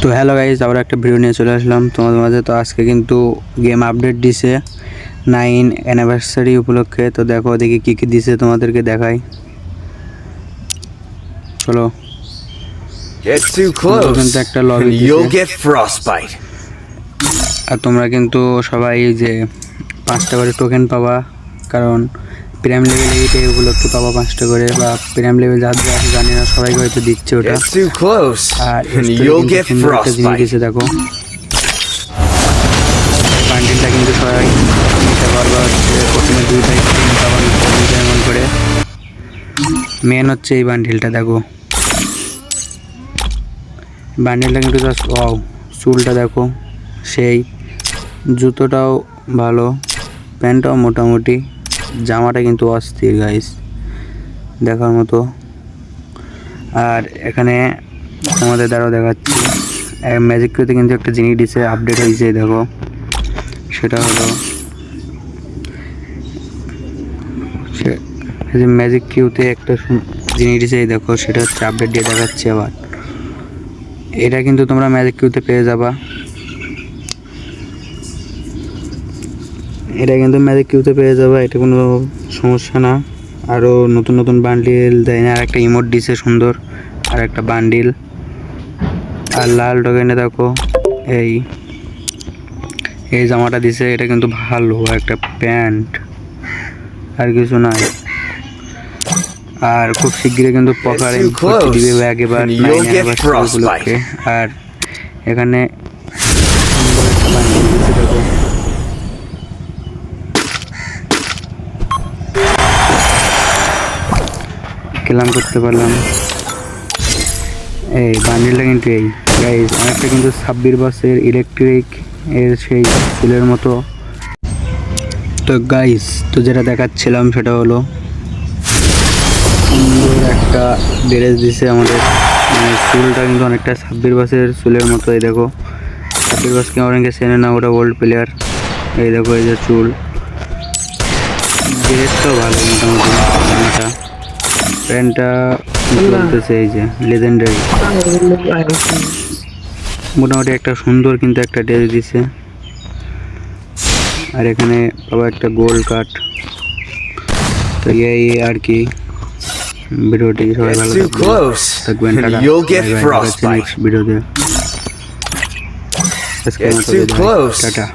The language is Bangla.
তো হ্যালো গাইজ, আবার একটা ভিডিও নিয়ে চলে আসলাম তোমাদের মাঝে। তো আজকে কিন্তু গেম আপডেট দিছে 9 অ্যানিভার্সারি উপলক্ষে। তো দেখো দেখি কী কী দিছে, তোমাদেরকে দেখাই। চলো, কিন্তু একটা লবি দিছে আর তোমরা কিন্তু সবাই যে 5টা করে টোকেন পাবা, কারণ প্রিমিয়াম লেভেল 8 এ উপলক্ষে পাবা 5টা করে, বা প্রিমিয়াম লেভেল যাদের আছে জানি না, সবাইকে হয়তো দিচ্ছে ওটা। আর সুন্দর একটা জিনিস দিচ্ছে, দেখো বান্ডিলটা কিন্তু সবাই নিতে পারবা। হচ্ছে প্রথমে 2টা স্ক্রিন পাবা, এমন করে মেন হচ্ছে এই বান্ডিলটা। দেখো বান্ডিলটা কিন্তু জাস্ট ওয়াও। চুলটা দেখো সেই, জুতোটাও ভালো, প্যান্টটাও মোটামুটি, জামাটা কিন্তু অস্থির গাইস, দেখার মতো। আর এখানে আমাদের দ্বারাও দেখাচ্ছি ম্যাজিক কিউতে কিন্তু একটা জিনিস দিছে, আপডেট হয়েছে, দেখো সেটা হলো যে ম্যাজিক কিউতে একটা জিনিস দিছে, দেখো সেটা হচ্ছে আপডেট দিয়ে দেখাচ্ছে। আবার এটা কিন্তু তোমরা ম্যাজিক কিউতে পেয়ে যাবা, এটা কিন্তু ম্যাজিক কিউতে পেয়ে যাবা, এটা কোনো সমস্যা না। আরও নতুন নতুন বান্ডিল দেয় না, আর একটা ইমোট দিছে সুন্দর, আর একটা বান্ডিল। আর লাল টোকেনে দেখো এই জামাটা দিছে, এটা কিন্তু ভালো একটা প্যান্ট, আর কিছু নাই। আর খুব শিগগিরই কিন্তু পকার দিবে ব্যাগ এবার 9 অ্যানিভার্সারি উপলক্ষে। আর এখানে সুন্দর একটা বান্ডিল দিছে, দেখো ক্লেম করতে পারলাম। এই বান্ডিলটা কিন্তু এই গাইজ অনেকটা কিন্তু 26 বছরের ইলেকট্রিক এর সেই চুলের মতো। তো গাইজ, তো যেটা দেখাচ্ছিলাম সেটা হলো সুন্দর একটা ড্রেস দিছে আমাদের, মানে চুলটা কিন্তু অনেকটা 26 বছরের চুলের মতো। এই দেখো 26 বছরকে অনেকে চেনে না, ওটা ওল্ড প্লেয়ার। এই দেখো এই যে চুল, ড্রেসটাও ভালো মোটামুটি। প্যান্টটা বলতেছে এই যে লেজেন্ডারি, মোটামুটি একটা সুন্দর কিন্তু একটা ড্রেস দিছে। আর এখানে পাবা একটা গোল্ড কাট। তো এই আর কি, ভিডিওটি সবাই ভালো থাকবেন, নেক্সট ভিডিওতে। টাটা।